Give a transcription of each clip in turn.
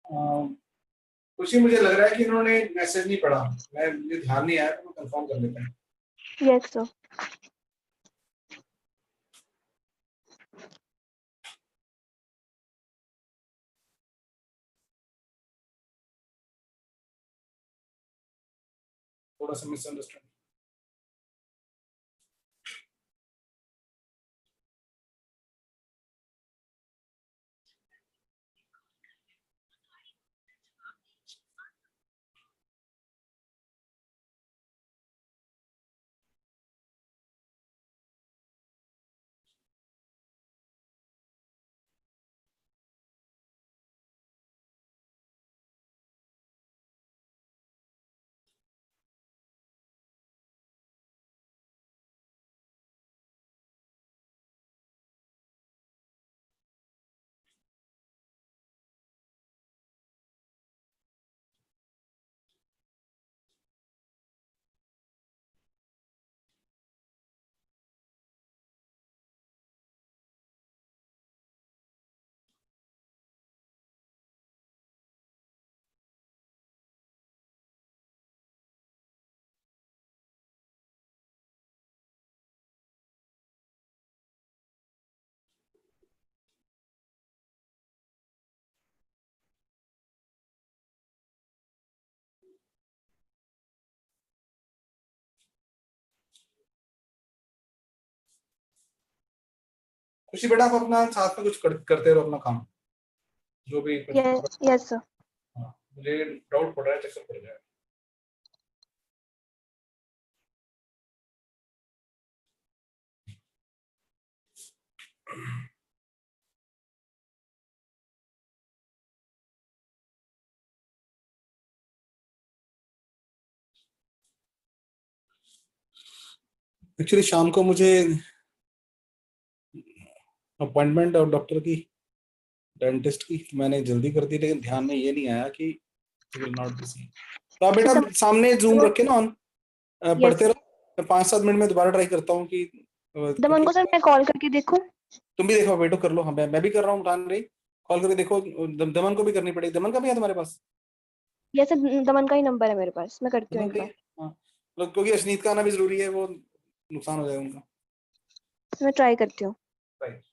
खुशी, मुझे लग रहा है कि इन्होंने मैसेज नहीं पढ़ा। मुझे ध्यान नहीं आया, तो मैं कंफर्म कर लेता हूँ। Yes sir. थोड़ा सा मिसअंडरस्टैंड। खुशी बेटा, आप अपना साथ में कुछ करते रहो अपना काम, जो भी कुछ। Yes yes sir. हाँ, मुझे डाउट पड़ रहा है, चक्कर पड़ जाएगा। एक्चुअली शाम को मुझे अपॉइंटमेंट और डॉक्टर की, डेंटिस्ट की, मैंने जल्दी कर दी, लेकिन ध्यान में ये नहीं आया कि विल नॉट बी सी। तो आप बेटा सामने जूम रखे ना ऑन, यस। पढ़ते रहो। मैं 5-7 मिनट में दोबारा ट्राई करता हूँ कि दमन क्योंकि को सर मैं कॉल करके देखूं? तुम भी देखो, वेटो कर लो। हाँ, मैं भी कर रहा हूँ, उठान रही। कॉल करके देखो, दमन को भी करनी पड़ेगी। दमन का भी है तुम्हारे पास? यस सर, दमन का ही नंबर है मेरे पास, मैं करती हूँ दमन एक का ही बार। है? हाँ, क्योंकि अशनीत का आना भी जरूरी है, वो नुकसान हो जाएगा उनका। मैं ट्राई करती हूँ। राइट।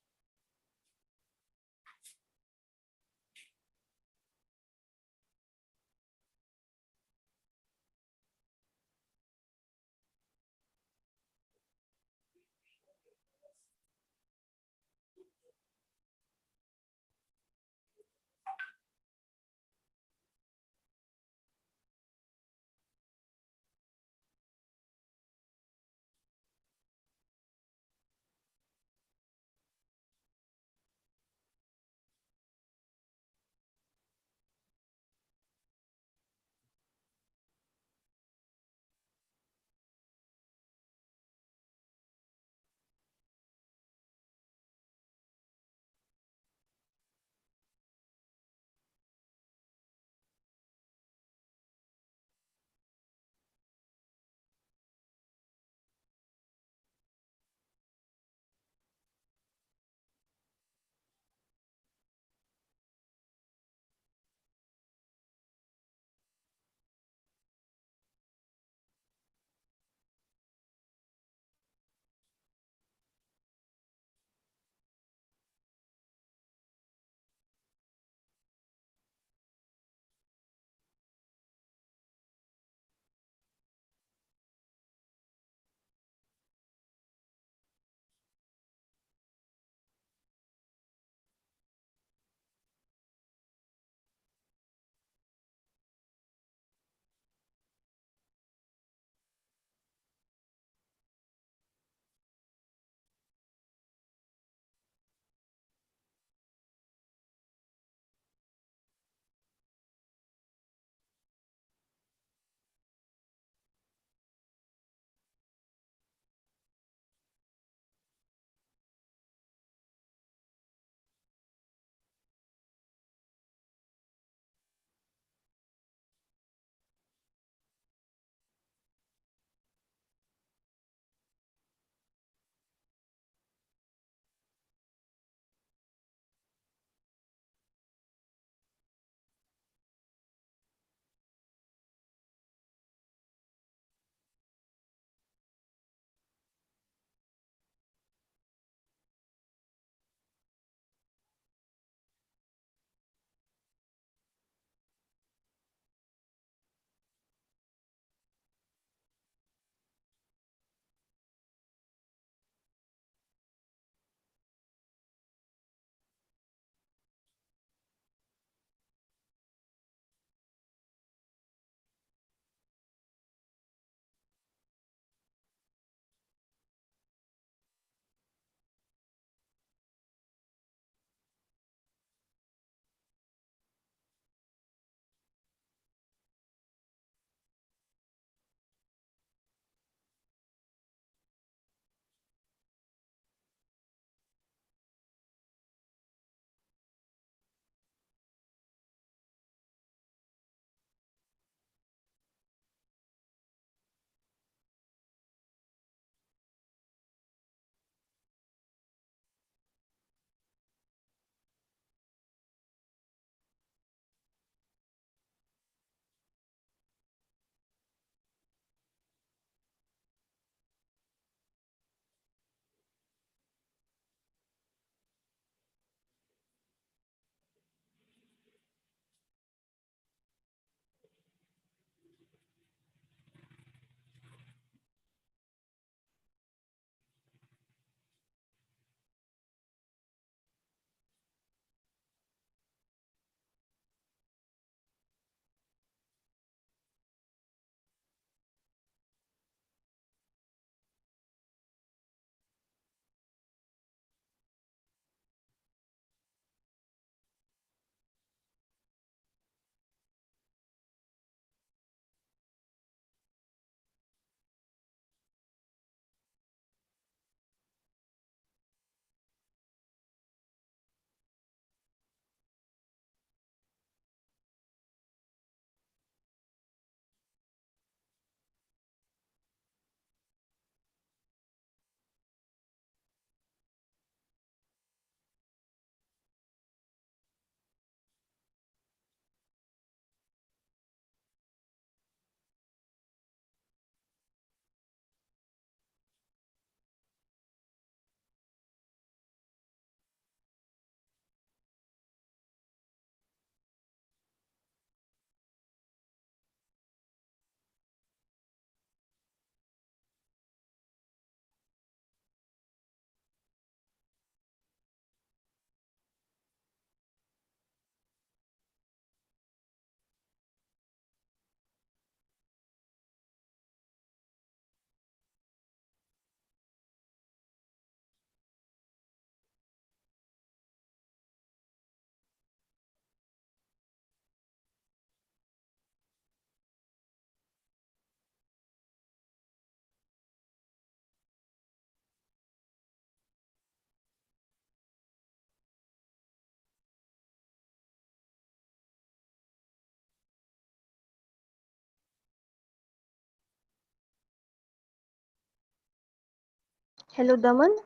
हेलो दमन,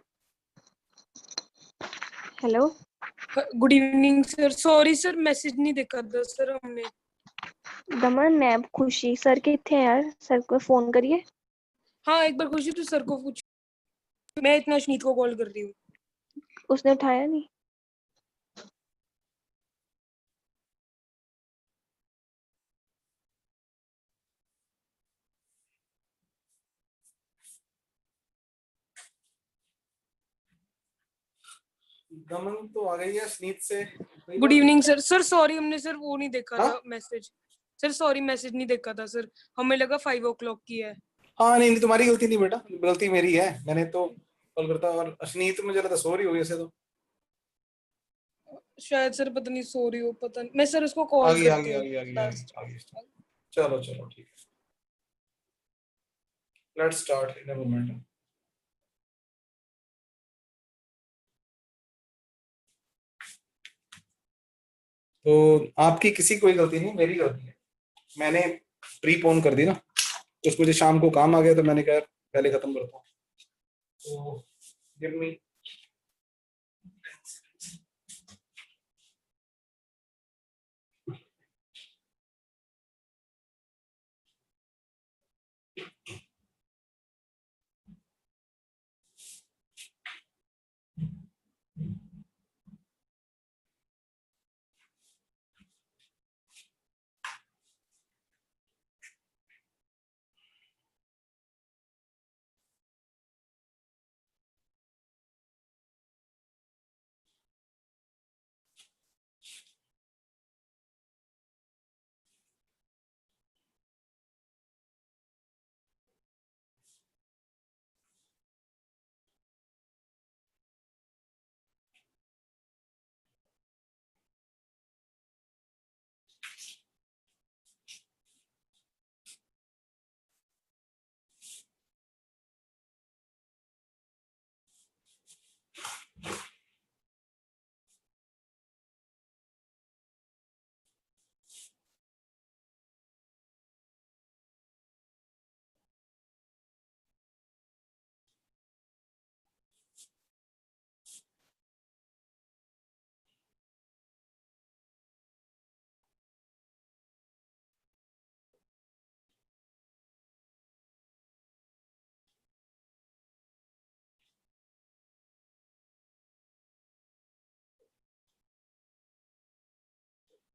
hello. Good evening sir, sorry sir message नहीं देखा था सर हमने। दमन मैं खुशी सर कितने हैं यार, सर को फोन करिए। हाँ एक बार खुशी तू सर को पूछ, मैं इतना अशनीत को कॉल कर रही हूँ। उसने उठाया नहीं। दमन तो आ गई है स्नीत से। Good evening sir, sir sorry हमने सर वो नहीं देखा हाँ? था मैसेज। सर सॉरी मैसेज नहीं देखा था सर, हमें लगा 5 o'clock की है। हाँ नहीं नहीं, तुम्हारी गलती नहीं बेटा, गलती मेरी है, मैंने तो कॉल करता। और अश्नीत मुझे लगा सो रही होगी ऐसे तो। शायद सर पता नहीं सो रही हो, पता नहीं, मैं सर उसको आ कॉल गई आ करती गई आ हूँ गई आ गई आ गई लास्ट। आ गई। चलो चलो ठीक है, let's start in a moment. तो आपकी किसी कोई गलती नहीं, मेरी गलती है। मैंने प्रीपोन कर दी ना, तो मुझे शाम को काम आ गया तो मैंने कहा पहले खत्म करता हूँ। तो गिव मी।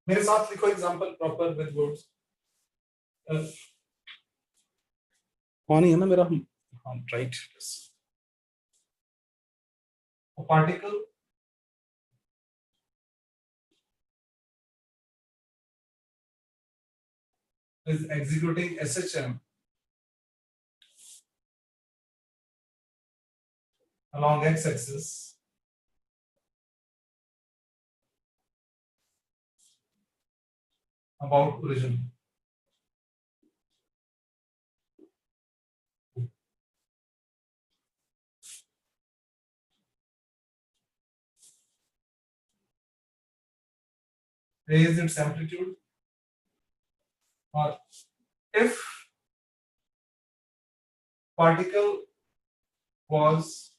मेरे साथ लिखो एग्जांपल प्रॉपर विद वर्ड्स। कौन है ना मेरा? हाँ right. Particle is executing SHM along x-axis about origin. Raise its amplitude, or if particle was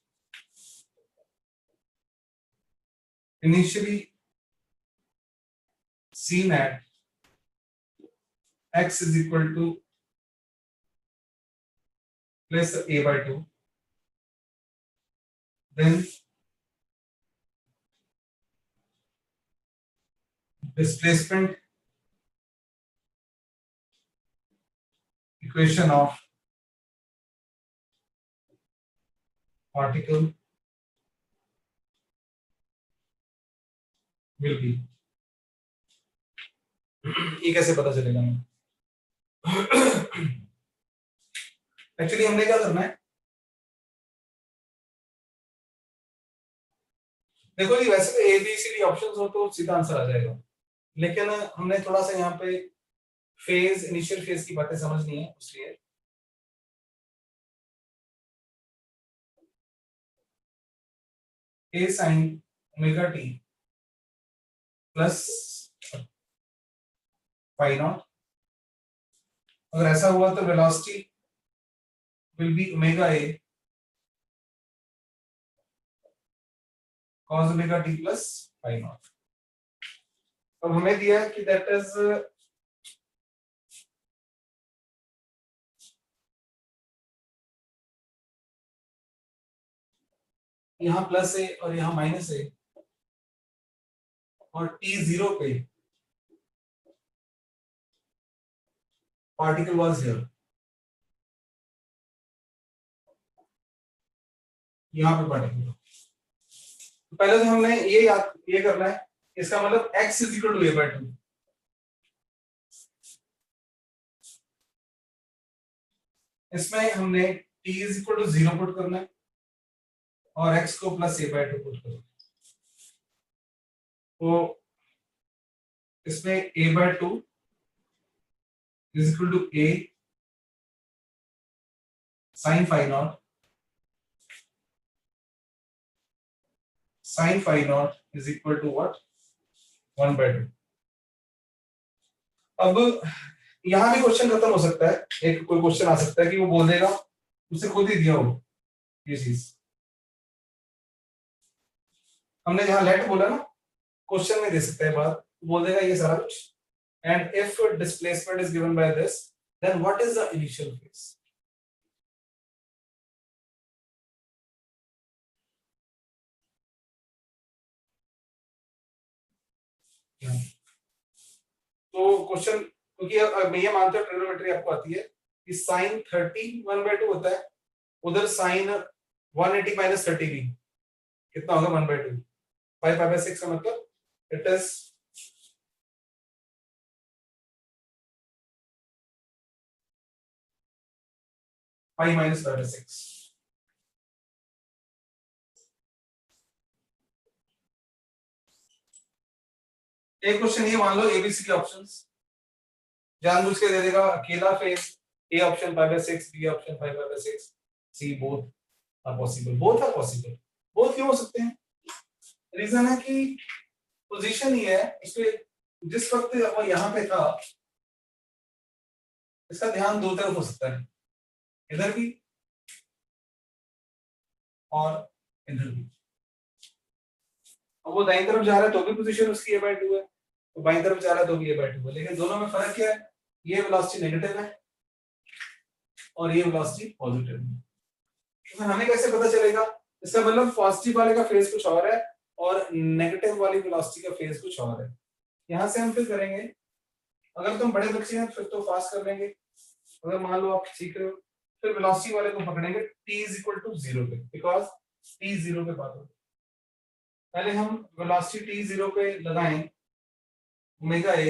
initially seen at x is equal to plus a by 2, then displacement equation of particle will be। ये कैसे पता चलेगा? Actually हमने क्या करना है, देखो जी वैसे तो A B C D options हो तो सीधा आंसर आ जाएगा, लेकिन हमने थोड़ा सा यहाँ पे फेज, इनिशियल फेज की बातें समझनी है, इसलिए a sin omega t plus phi naught, अगर ऐसा हुआ तो velocity will be omega A cos omega t plus phi naught. अब हमें दिया है कि दैट इज यहां प्लस है और यहां माइनस है और t जीरो पे पार्टिकल वाज हियर, यहां पे पार्टिकल। तो पहले तो हमने ये करना है, इसका मतलब x is equal to a by 2। इसमें हमने t is equal to 0 put करना है और x को प्लस a बाय 2 पुट करना है। तो इसमें a by 2 is equal to a sine phi naught, sine phi naught is equal to what 1 by 2। अब यहां भी क्वेश्चन खत्म हो सकता है, एक कोई क्वेश्चन आ सकता है कि वो बोल देगा, उसे खुद ही दिया हो ये चीज। हमने जहां लेट बोला ना, क्वेश्चन में दे सकता है बात, बोल देगा ये सारा कुछ। And if displacement is given by this, then what is the initial phase. तो क्वेश्चन, क्योंकि अब ये मानते हो ट्रिग्नोमेट्री आपको आती है कि साइन 30 1 बाय 2 होता है, उधर साइन 180 माइनस 30 भी कितना होगा 1 बाय 2, 5 बाय 6 का मतलब इट इज 5 माइनस 5 बाय 6। एक क्वेश्चन ये मान लो एबीसी के ऑप्शंस जानबूझ के दे देगा, अकेला phase A option 5 by 6, B option 5 by 6, C both are possible. Both are possible, both क्यों हो सकते हैं? रीजन है कि पोजीशन ये है, इसलिए जिस वक्त वो यहां पे था इसका ध्यान दो तरफ हो सकता है, इधर भी और इधर भी। अब वो दाईं तरफ जा रहा है तो भी पोजीशन उसकी a बाय 2 है, तो बाईं तरफ जा रहा है तो भी a बाय 2 है, लेकिन दोनों में फर्क क्या है? ये वेलोसिटी नेगेटिव है और ये वेलोसिटी पॉजिटिव है। तो हमें कैसे पता चलेगा? इसका मतलब पॉजिटिव वाले का फेज कुछ और है और नेगेटिव वाली वेलोसिटी का फेज कुछ और है। यहां से हम फिर करेंगे, अगर तुम बड़े बच्चे हैं फिर तो फास्ट कर लेंगे, अगर मान लो आप सीख रहे हो फिर वेलोसिटी वाले को पकड़ेंगे t इज इक्वल टू 0 पे, बिकॉज t 0 पे बात हो। पहले हम वेलोसिटी t 0 पे लगाएं omega a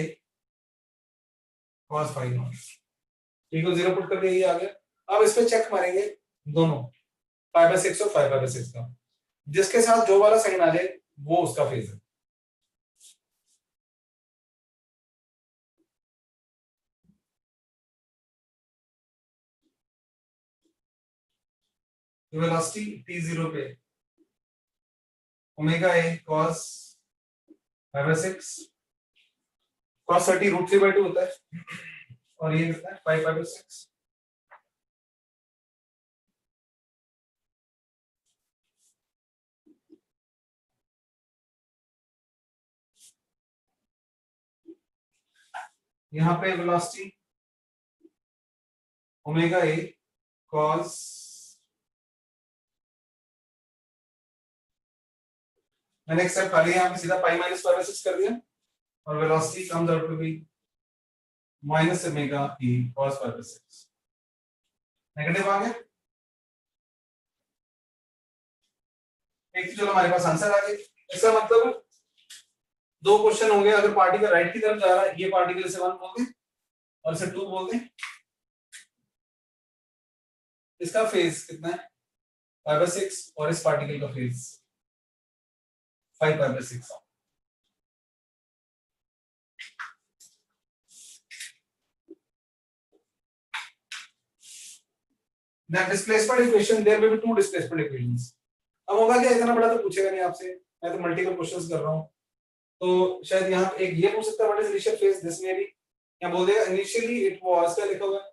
cos phi naught, t को 0 पुट करके ये आ गया। अब इस पे चेक मारेंगे दोनों 5 बाय 6 और 5 बाय 6 का, जिसके साथ जो वाला साइन आ जाए वो उसका फेज है। तो वेलोसिटी t 0 पे omega a cos 5 by 6, cos 30 √3 by 2 होता है और ये कितना है 5 बाय 6। यहाँ पे वेलोसिटी ओमेगा a cos मैंने एक स्टेप खाली यहाँ पे सीधा पाई माइनस 5 बाय 6 कर दिया और velocity comes out to be minus omega e cos 5 by 6। Negative आ गया, एक तो चलो हमारे पास आंसर आ गया। इसका मतलब दो क्वेश्चन होंगे, अगर पार्टिकल राइट की तरफ जा रहा है ये पार्टिकल इसे 1 बोल दें और इसे 2 बोल दें, इसका फेज कितना है 5 बाय 6 और इस पार्टिकल का phase 5 by 6। That displacement equation, there may be two displacement equations. अब होगा क्या, इतना बड़ा तो पूछेगा नहीं आपसे, मैं तो मल्टीपल क्वेश्चंस कर रहा हूँ, तो शायद यहाँ एक ये पूछ सकता है what is initial phase, this में भी क्या बोल देगा इनिशियली इट वाज, क्या लिखा हुआ है,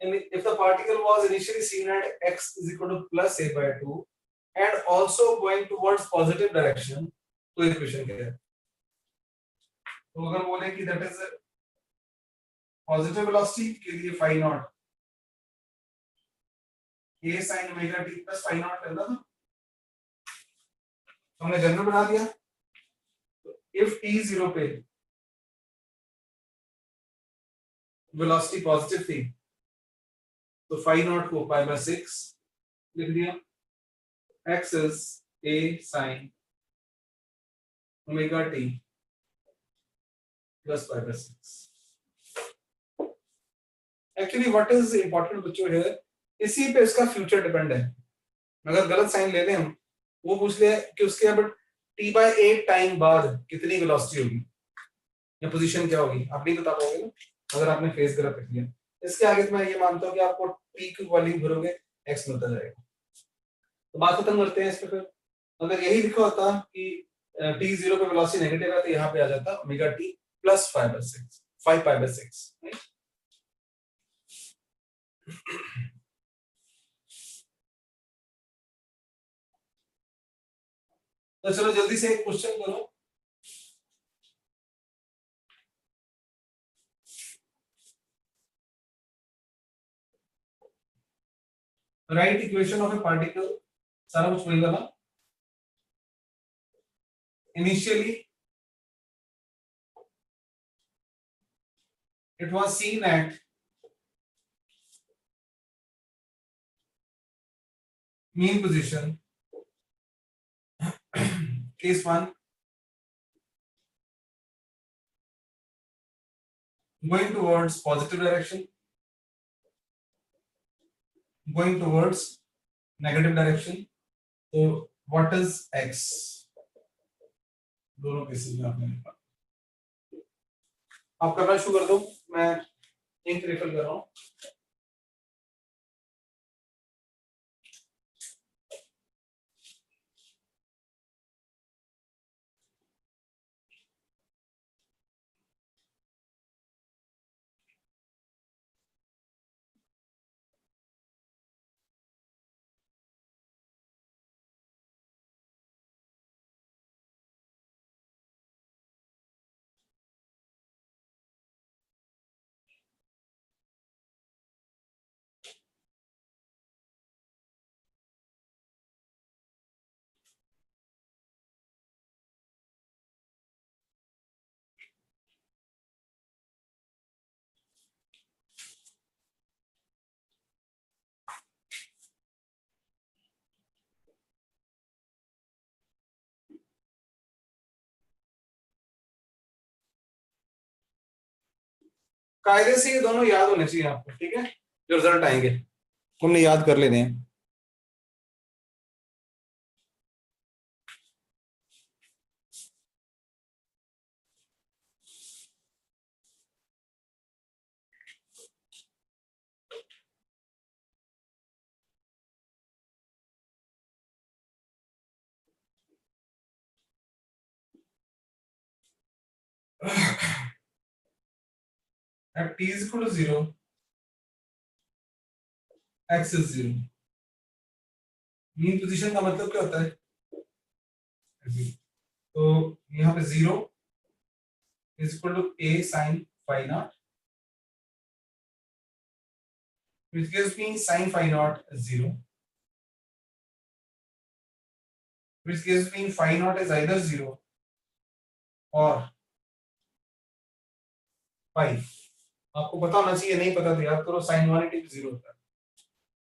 if the particle was initially seen at x is equal to plus a by 2, and also going towards positive direction, तो इक्वेशन क्या है? तो अगर बोले कि that is पॉजिटिव वेलोसिटी के लिए phi naught a sin omega t plus phi naught करना था, हमने जनरल बना दिया। तो इफ t 0 पे वेलोसिटी पॉजिटिव थी तो फाइ नॉट को पाई बाय 6 लिख दिया। x is a sin omega t plus pi by 6। Actually what is important बच्चों है, इसी पे इसका फ्यूचर डिपेंड है। अगर गलत साइन ले लें हम, वो पूछ ले कि उसके अब t बाय 8 टाइम बाद कितनी वेलोसिटी होगी या पोजीशन क्या होगी, आप नहीं बता पाओगे ना अगर आपने फेस गलत रख लिया। इसके आगे तो मैं ये मानता हूँ कि आपको t की वैल्यू भरोगे x मिलता जाएगा। तो बात खत्म करते हैं इस पे। फिर अगर यही लिखा होता कि t 0 पे वेलोसिटी नेगेटिव है तो यहाँ पे आ जाता omega t plus 5 pi by 6। तो चलो जल्दी से एक क्वेश्चन करो। Right equation of A particle, सारा कुछ वही वाला। Initially it was seen at mean position, case 1, going towards positive direction, going towards negative direction। तो what is x, दोनों केसेस में आपने लिखा। आप करना शुरू कर दो, मैं इंक रिफिल कर रहा हूँ। कायदे से ये दोनों याद होने चाहिए आपको, ठीक है? जो रिजल्ट आएंगे हमने याद कर लेने हैं। At t is equal to 0, x is 0। Mean position का मतलब क्या होता है? तो यहाँ पे 0 is equal to a sin phi naught, which gives me sin phi naught is 0, which gives me phi naught is either 0 or pi। आपको पता होना चाहिए, नहीं पता तो याद करो, sin 180 0 होता है।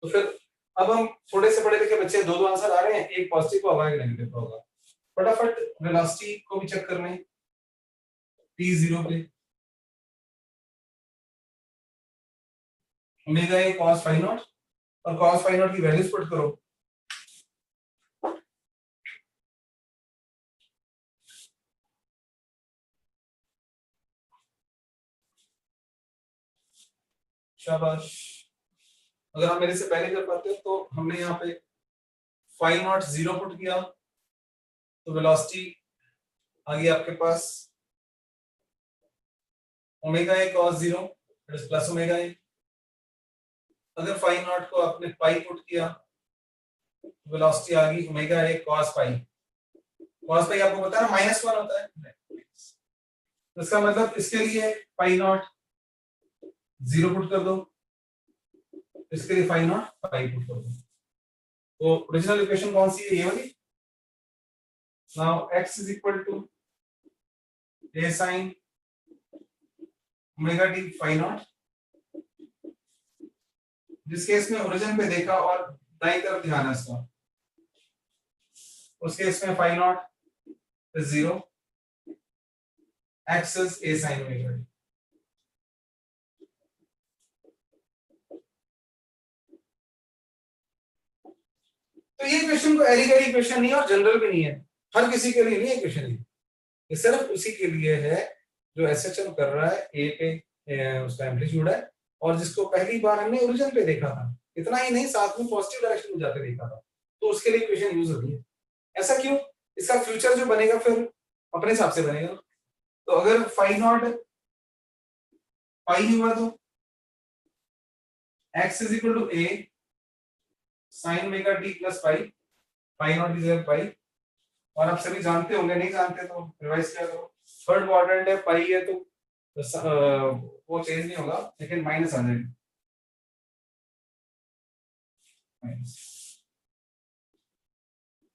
तो फिर अब हम थोड़े से पढ़े लिखे बच्चे, दो आंसर आ रहे हैं, एक पॉजिटिव का होगा एक नेगेटिव का होगा। फटाफट वेलोसिटी को भी चेक करना है। t 0 पे omega A cos phi naught और cos phi naught की वैल्यूज पुट करो। शाबाश। अगर आप मेरे से पहले कर पाते तो हमने यहाँ पे phi naught 0 पुट किया तो वेलोसिटी आ गई आपके पास omega A cos 0 plus omega A. अगर phi naught को आपने पाई पुट किया वेलोसिटी आ गई omega A cos pi. cos पाई आपको पता है ना -1 होता है, तो इसका मतलब इसके लिए पाई नॉट 0 पुट कर दो, इसके लिए पाई नॉट पाई पुट कर दो। तो ओरिजिनल इक्वेशन कौन सी है, ये वाली। Now x is equal to a sin omega t pi naught, जिस केस में ओरिजिन पे देखा और दाईं तरफ ध्यान है इसका, उस केस में pi naught is 0, x is a sin omega t। तो ये क्वेश्चन को एरी क्वेश्चन नहीं है और जनरल भी नहीं है, हर किसी के लिए नहीं है क्वेश्चन, ये सिर्फ उसी के लिए है जो एसएचएम कर रहा है, ए पे उसका एम्पलीट्यूड है, और जिसको पहली बार हमने ओरिजिन पे देखा था, इतना ही नहीं साथ में पॉजिटिव डायरेक्शन में जाते देखा था, तो उसके लिए क्वेश्चन यूज होती है। ऐसा क्यों, इसका फ्यूचर जो बनेगा फिर अपने हिसाब से बनेगा। तो अगर फाई नॉट पाई हुआ तो x is equal to a sin omega t plus pi, pi naught is pi, और आप सभी जानते होंगे, नहीं जानते तो रिवाइज किया करो, थर्ड क्वाड्रेंट है, पाई है, तो वो चेंज नहीं होगा, लेकिन माइनस आ जाएगा, माइनस।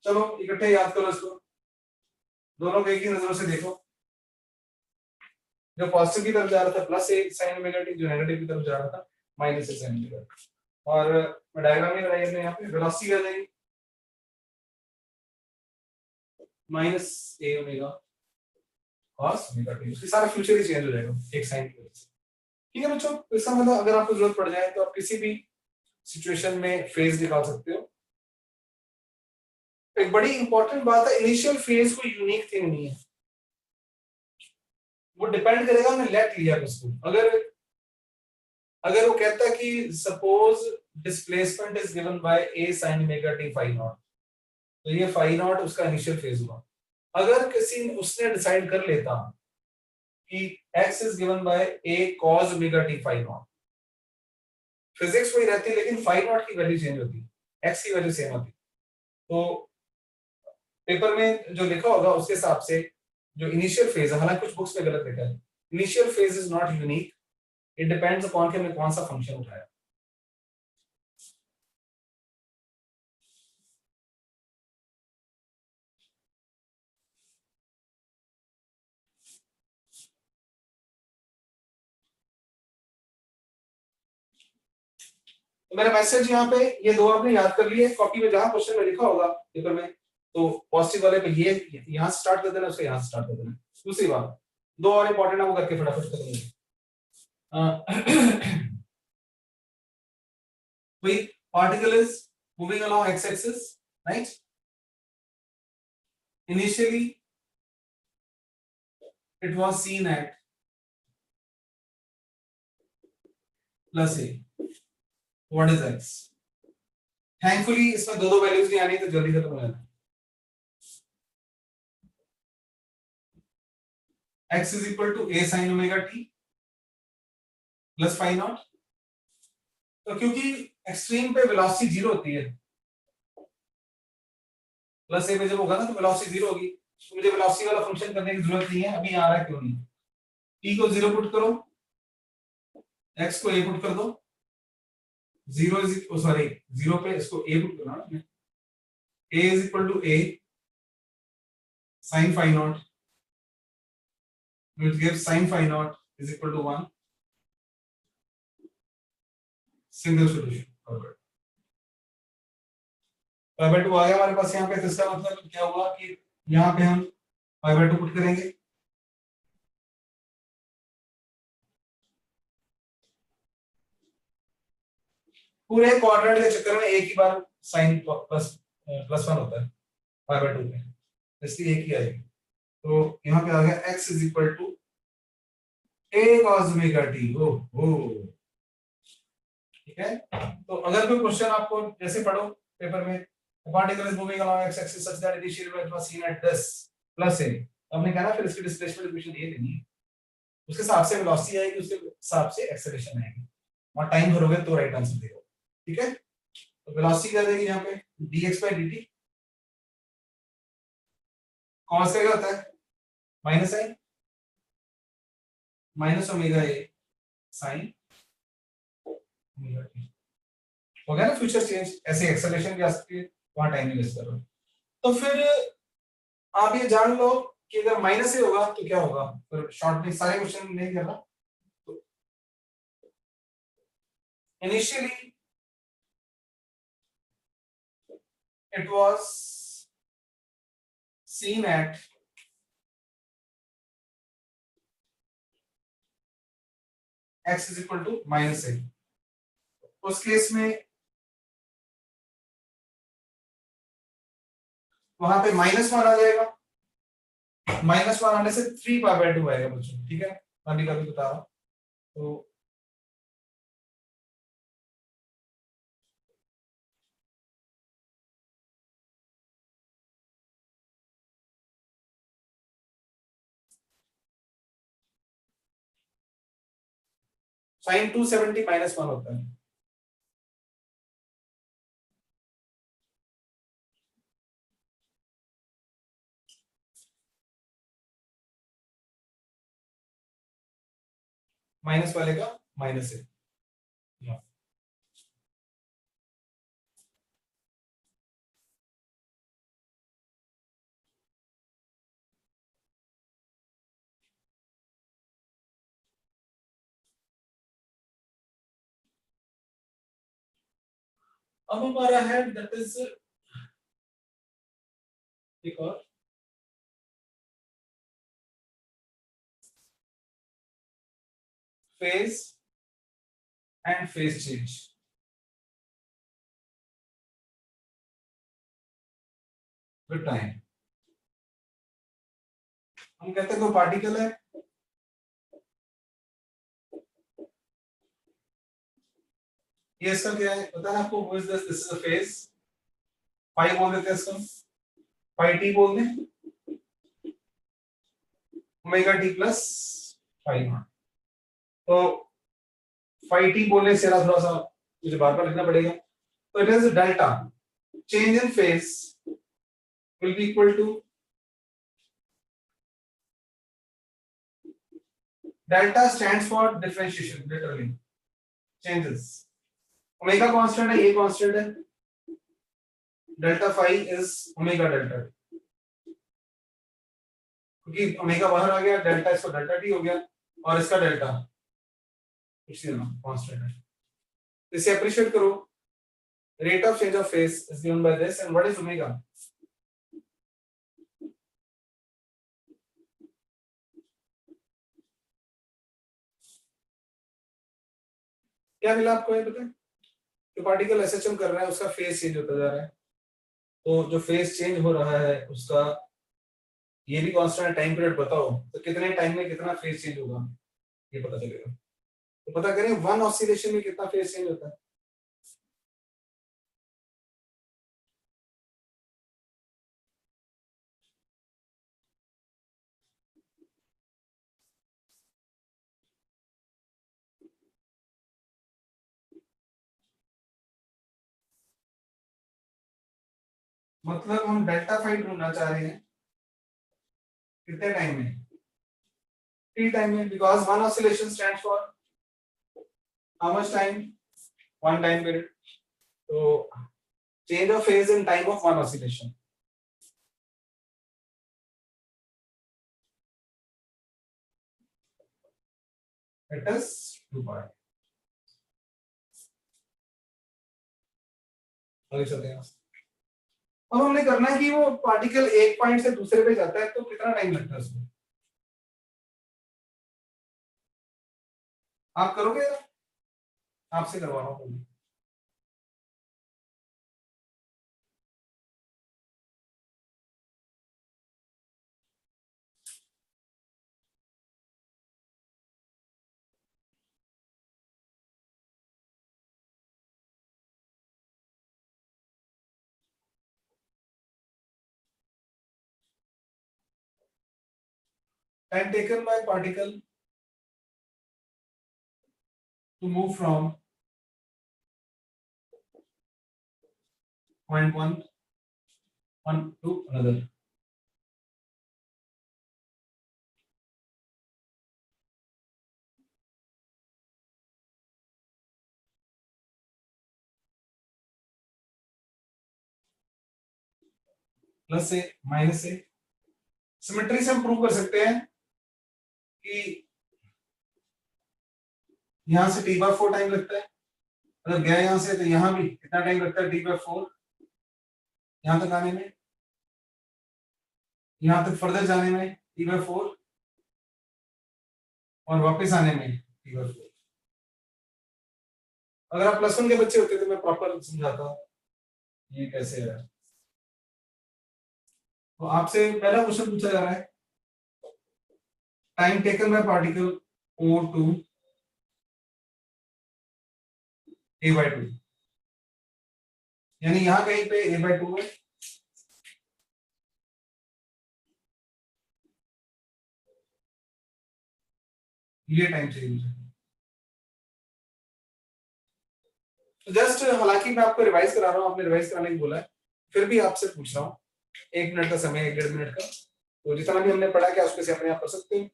चलो इकट्ठे याद करो इसको, दोनों को एक ही नजरों से देखो, जो पॉजिटिव की तरफ जा रहा था प्लस ए साइन ओमेगा टी, जो नेगेटिव की तरफ जा रहा था माइनस ए साइन ओमेगा टी। और मैं डायग्राम में बनाई अपने यहाँ पे, वेलोसिटी आ जाएगी माइनस ए ओमेगा कॉस ओमेगा टी, उसकी सारा फ्यूचर ही चेंज हो जाएगा एक साइन की वजह से। ठीक है बच्चों, तो इसका मतलब अगर आपको जरूरत पड़ जाए तो आप किसी भी सिचुएशन में फेज निकाल सकते हो। एक बड़ी इंपॉर्टेंट बात है, इनिशियल फेज कोई यूनिक थिंग नहीं है, वो डिपेंड करेगा हमने लेट लिया उसको। अगर वो कहता है कि suppose displacement is given by A sine omega T phi naught, तो ये फाई नॉट उसका इनिशियल फेज हुआ। अगर किसी उसने डिसाइड कर लेता कि x is given by a cos omega t phi naught, physics वही रहती है लेकिन फाई नॉट की वैल्यू चेंज होती है, x की वैल्यू सेम होती है। तो पेपर में जो लिखा होगा उसके हिसाब से जो इनिशियल फेज है, हालांकि कुछ बुक्स में गलत लिखा है, initial phase is not unique, it depends upon कि हमने कौन सा फंक्शन उठाया। तो मेरा मैसेज यहाँ पे ये दो आपने याद कर लिए, कॉपी में जहां क्वेश्चन में लिखा होगा पेपर में, तो पॉजिटिव वाले पे ये यहाँ से स्टार्ट कर देना, उसको यहाँ से स्टार्ट कर देना। दूसरी बात, दो और इंपॉर्टेंट है वो करके फटाफट कर देंगे। particle is moving along x-axis, right? Initially it was seen at plus a, what is x? Thankfully इसमें दो वैल्यूज नहीं आनी तो जल्दी खत्म हो जाना। x is equal to a sin omega t plus phi naught। तो क्योंकि एक्सट्रीम पे वेलोसिटी जीरो होती है, प्लस ए पे जब होगा ना तो वेलोसिटी जीरो होगी, तो मुझे वेलोसिटी वाला फंक्शन करने की जरूरत नहीं है, अभी आ रहा है क्यों नहीं। t को 0 पुट करो, x को a पुट कर दो, 0 पे इसको a पुट करना है, a is equal to a sin phi naught, which gives sin phi naught is equal to 1, single solution. Pi by 2 आ गया हमारे पास यहाँ पे, तो इसका मतलब क्या हुआ कि यहाँ पे हम पाई बाय 2 पुट करेंगे, पूरे क्वाड्रेंट के चक्कर में एक ही बार साइन प्लस 1 होता है पाई बाय 2 में, इसलिए एक ही आएगी। तो यहाँ पे आ गया x is equal to a cos omega t। ठीक है, तो अगर कोई क्वेश्चन आपको जैसे पढ़ो पेपर में, particle is moving along x axis such that initial velocity was scene at this plus a, हमने कहा ना फिर इसकी डिस्प्लेसमेंट इक्वेशन ये लेनी है, उसके हिसाब से वेलोसिटी आएगी, उसके हिसाब से एक्सेलरेशन आएगी, और टाइम भरोगे तो राइट आंसर देगा। ठीक है, तो वेलोसिटी क्या देगी यहाँ पे dx by dt, कॉस का क्या होता है minus sine minus omega A sine omega T, हो गया ना फ्यूचर चेंज। ऐसे एक्सेलरेशन भी आ सकती है, वहां टाइम नहीं वेस्ट कर रहा। तो फिर आप ये जान लो कि अगर माइनस ए होगा तो क्या होगा, फिर शॉर्ट में सारे क्वेश्चन नहीं करना। तो initially it was seen at x is equal to minus a, उस केस में वहां पे -1 आ जाएगा, -1 आने से 3 π/2 आएगा बच्चों, ठीक है, मैं अभी कभी बता रहा हूं। तो sin 270 -1 होता है। माइनस वाले का माइनस है। अब हमारा है दैट इज एक और phase and phase change with time. हम कहते हैं कोई पार्टिकल है, ये इसका क्या है पता है आपको, this is a phase, phi बोल देते हैं इसको, फाई टी बोल दें, omega T plus phi naught. तो फाई टी बोलने से थोड़ा सा मुझे बार बार लिखना पड़ेगा। तो it is delta change in phase will be equal to delta stands for differentiation literally changes, omega constant है, ये कांस्टेंट है, delta phi is omega delta, क्योंकि ओमेगा बाहर आ गया, डेल्टा इसको डेल्टा टी हो गया और इसका डेल्टा इसी कांस्टेंट है। इसे अप्रिशिएट करो, rate of change of phase is given by this, and what is omega? क्या मिला आपको ये पता है, जो पार्टिकल एसएचएम कर रहा है उसका फेज चेंज होता जा रहा है, तो जो फेज चेंज हो रहा है उसका ये भी कांस्टेंट टाइम पीरियड बताओ, तो कितने टाइम में कितना फेज चेंज होगा ये पता चलेगा। तो पता करें वन ऑसिलेशन में कितना फेज चेंज होता है। मतलब हम डेल्टा फाई ढूंढना चाह रहे हैं कितने टाइम में, टी टाइम में, because one oscillation stands for how much time, one time period. तो change of phase in time of one oscillation, it is 2 pi। आगे चलते हैं। अब हमने करना है कि वो पार्टिकल एक पॉइंट से दूसरे पे जाता है तो कितना टाइम लगता है उसमें, आप करोगे, आपसे करवा रहा हूँ। Time taken by particle to move from point one to another. Plus से माइनस से सिमेट्री से हम प्रूव कर सकते हैं कि यहां से t/4 टाइम लगता है, अगर गया यहां से तो यहां भी कितना टाइम लगता है t/4 यहां तक आने में, यहां तक फर्दर जाने में t/4 और वापस आने में t/4। अगर आप +1 के बच्चे होते तो मैं प्रॉपर समझाता ये कैसे है। तो आपसे पहला क्वेश्चन पूछा जा रहा है, time taken by particle O2 a/2, यानी यहां कहीं पे a/2 है, ये टाइम चाहिए मुझे। तो जस्ट हालांकि मैं आपको रिवाइज करा रहा हूं, आपने रिवाइज कराने की बोला है, फिर भी आपसे पूछ रहा हूं, 1 मिनट का समय, 1.5 मिनट का, तो जितना भी हमने पढ़ा क्या उसके से अपने आप कर सकते हैं।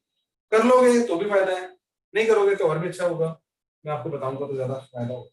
कर लोगे तो भी फायदा है, नहीं करोगे तो और भी अच्छा होगा, मैं आपको बताऊंगा तो ज्यादा फायदा होगा।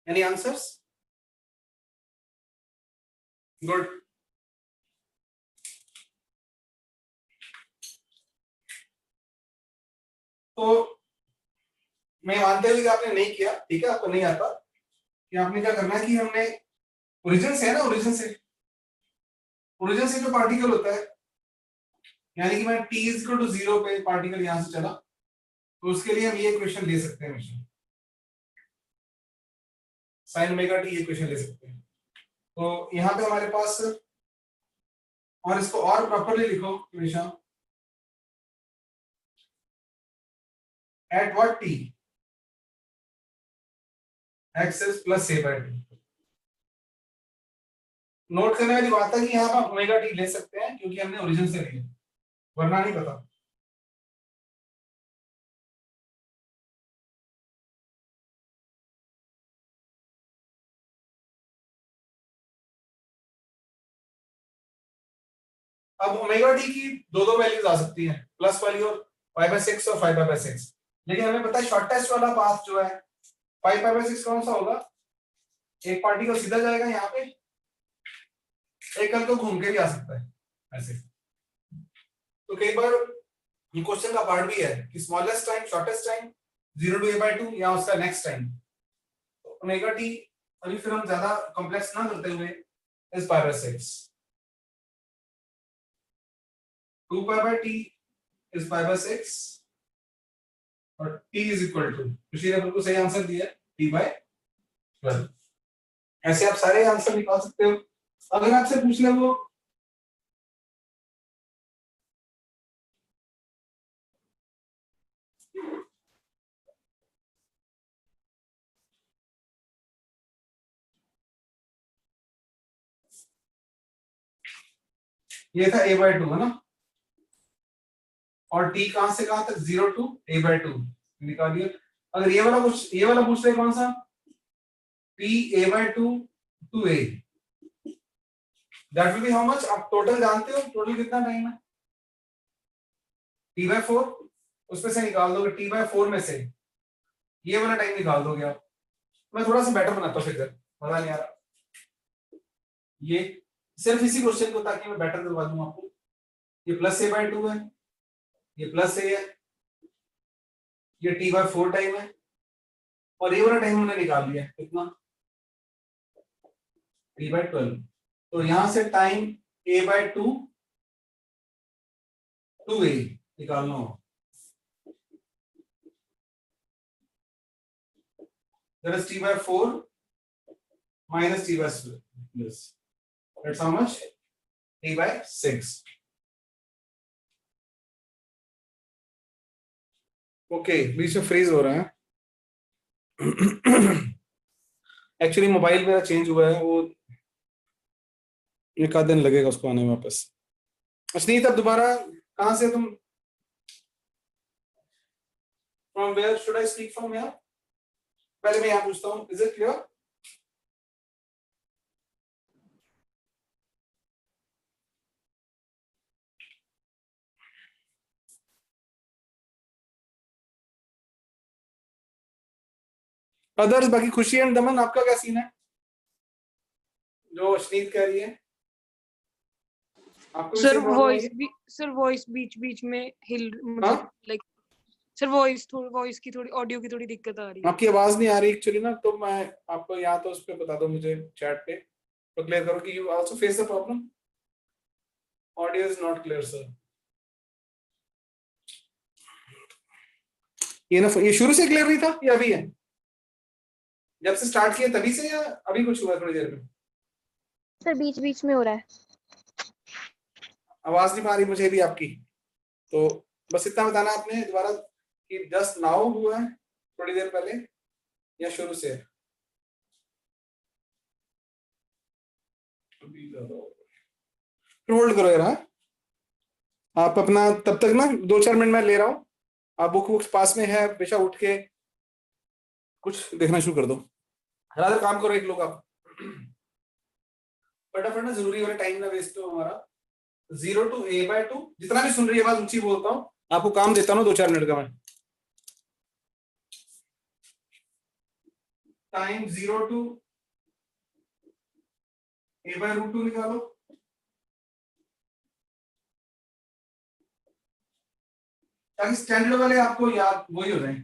Any answers? Good. तो मैं मानते हुए कि आपने नहीं किया, ठीक है, आपको नहीं आता, कि आपने क्या करना है कि हमने ओरिजिन से है ना, ओरिजिन से जो पार्टिकल होता है, यानी कि मैं t=0 पे पार्टिकल यहां से चला, तो उसके लिए हम ये इक्वेशन ले सकते हैं, हमेशा sin ओमेगा t इक्वेशन ले सकते हैं। तो यहां पे हमारे पास, और इसको और प्रॉपर्ली लिखो हमेशा, at what t x is plus a/2। Note करने वाली बात है कि यहाँ पर ओमेगा टी ले सकते हैं क्योंकि हमने ओरिजिन से लिया, वरना नहीं पता। अब ओमेगा टी की दो वैल्यूज आ सकती हैं, प्लस वाली और 5/6 और 5/6, लेकिन हमें पता है शॉर्टेस्ट वाला पाथ जो है 5/6 कौन सा होगा, एक पार्टिकल सीधा जाएगा यहाँ पे, एक कल तो घूम के भी आ सकता है ऐसे। तो कई बार क्वेश्चन का पार्ट भी है कि smallest time, shortest time, 0 to a/2 या उसका नेक्स्ट टाइम। ओमेगा टी अभी फिर हम ज्यादा कॉम्प्लेक्स ना करते हुए is pi by 6, 2 pi by T is pi by 6 और t इज इक्वल टू, ऋषि ने बिल्कुल सही आंसर दिया, t बाय 12। ऐसे आप सारे आंसर निकाल सकते हो। अगर आपसे पूछ ले वो ये था a बाय 2 है ना, और t कहां से कहां तक, 0 टू a बाय 2 निकालिए। अगर ये वाला पूछ रहे कौन सा, p a by 2 to a, that will be how much, आप टोटल जानते हो टोटल कितना टाइम है, t बाय 4, उसमें से निकाल दोगे t बाय 4 में से ये वाला टाइम निकाल दोगे आप। मैं थोड़ा सा बेटर बनाता हूँ फिगर, मजा नहीं आ रहा ये, सिर्फ इसी क्वेश्चन को ताकि मैं बेटर करवा दूं आपको। ये प्लस a बाय 2 है, ये प्लस a है, ये t बाय 4 टाइम है, और ये वाला टाइम हमने निकाल लिया कितना, t बाय 12। तो यहां से time a by 2 to a निकालना हो, that is t by 4 minus t by 6, that's how much, t by 6। Okay, बीच में फ्रीज हो रहा है एक्चुअली मोबाइल मेरा चेंज हुआ है, वो एक आध दिन लगेगा उसको आने में वापस। अश्नीत अब दोबारा कहां से तुम, from where should I speak from, यहाँ पहले मैं यहाँ पूछता हूँ, इज इट क्लियर? अदर्स बाकी खुशी एंड दमन आपका क्या सीन है, जो अश्नीत कह रही है आपको भी सर सेम प्रॉब्लम है? सर वॉइस बीच बीच में हिल, हाँ? मतलब लाइक सर वॉइस की थोड़ी, ऑडियो की थोड़ी दिक्कत आ रही है। आपकी आवाज नहीं आ रही एक्चुअली ना, तो मैं आपको यहाँ तो उस पर बता दो मुझे चैट पे, तो क्लियर करो कि you also face the problem, audio is not clear sir. ये ना, ये शुरू से क्लियर नहीं था या अभी है, जब से स्टार्ट किया तभी से, या अभी कुछ हुआ थोड़ी देर में? सर बीच बीच में हो रहा है। आवाज नहीं आ रही मुझे भी आपकी, तो बस इतना बताना आपने दोबारा कि जस्ट नाउ हुआ है थोड़ी देर पहले या शुरू से? होल्ड करो यार, हाँ? आप अपना तब तक ना 2-4 मिनट में ले रहा हूँ, आप बुक पास में है, बेशक उठ के कुछ देखना शुरू कर दो, रादर काम करो एक लोग आप फटाफट ना, जरूरी वाला टाइम ना वेस्ट हो हमारा। 0 टू a बाय 2, जितना भी सुन रही है बात ऊंची बोलता हूँ, आपको काम देता हूँ 2-4 मिनट का मैं। Time 0 to a by root 2 निकालो, ताकि स्टैंडर्ड वाले आपको याद वही हो जाए।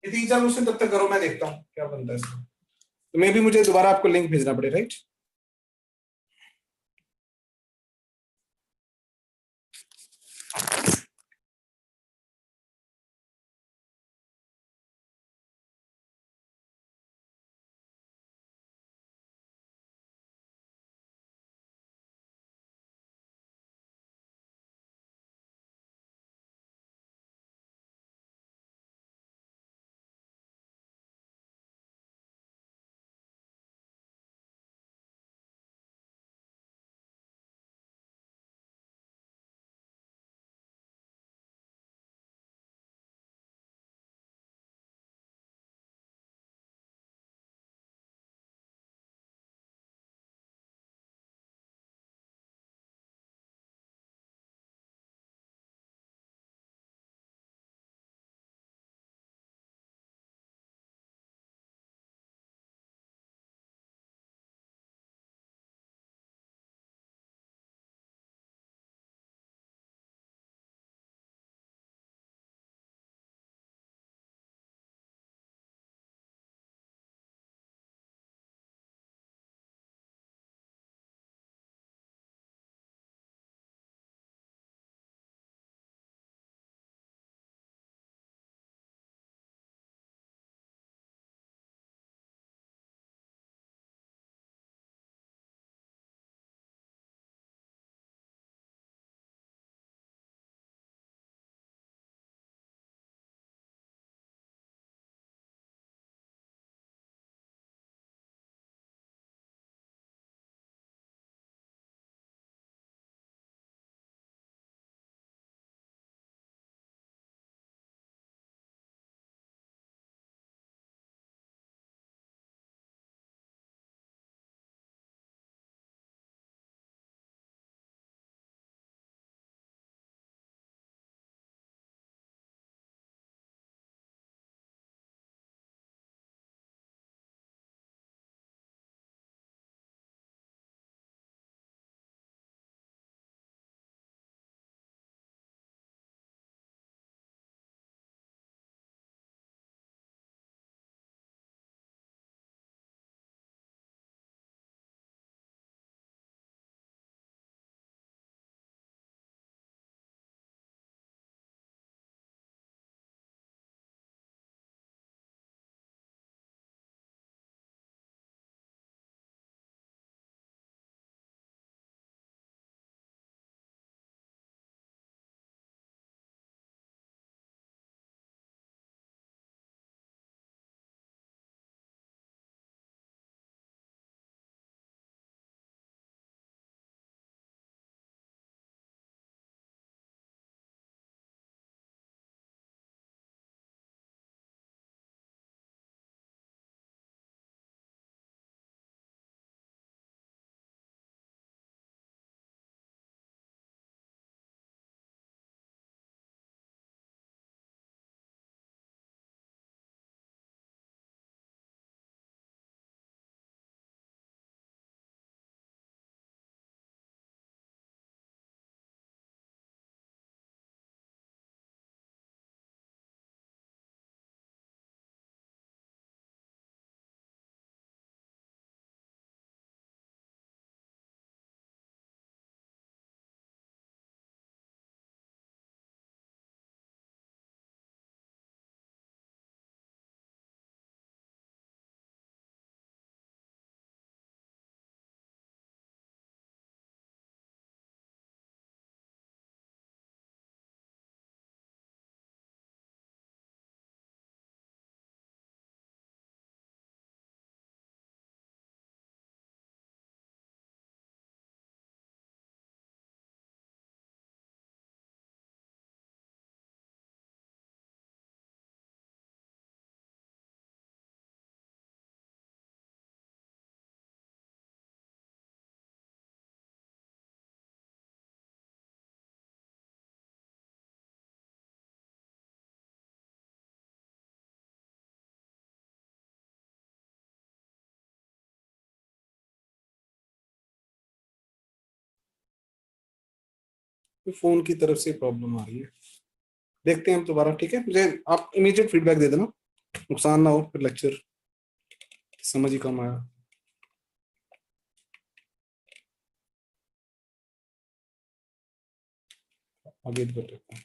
ये 3-4 क्वेश्चन तब तक करो, मैं देखता हूँ क्या बनता है इसमें, तो मे भी मुझे दोबारा आपको लिंक भेजना पड़े, राइट? तो फोन की तरफ से प्रॉब्लम आ रही है, देखते हैं हम दोबारा। ठीक है, मुझे आप इमीडिएट फीडबैक दे देना, नुकसान ना हो फिर लेक्चर समझ ही कम आया। आगे बढ़ सकते हैं।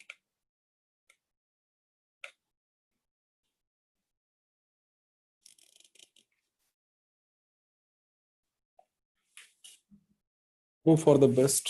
Hope for the best.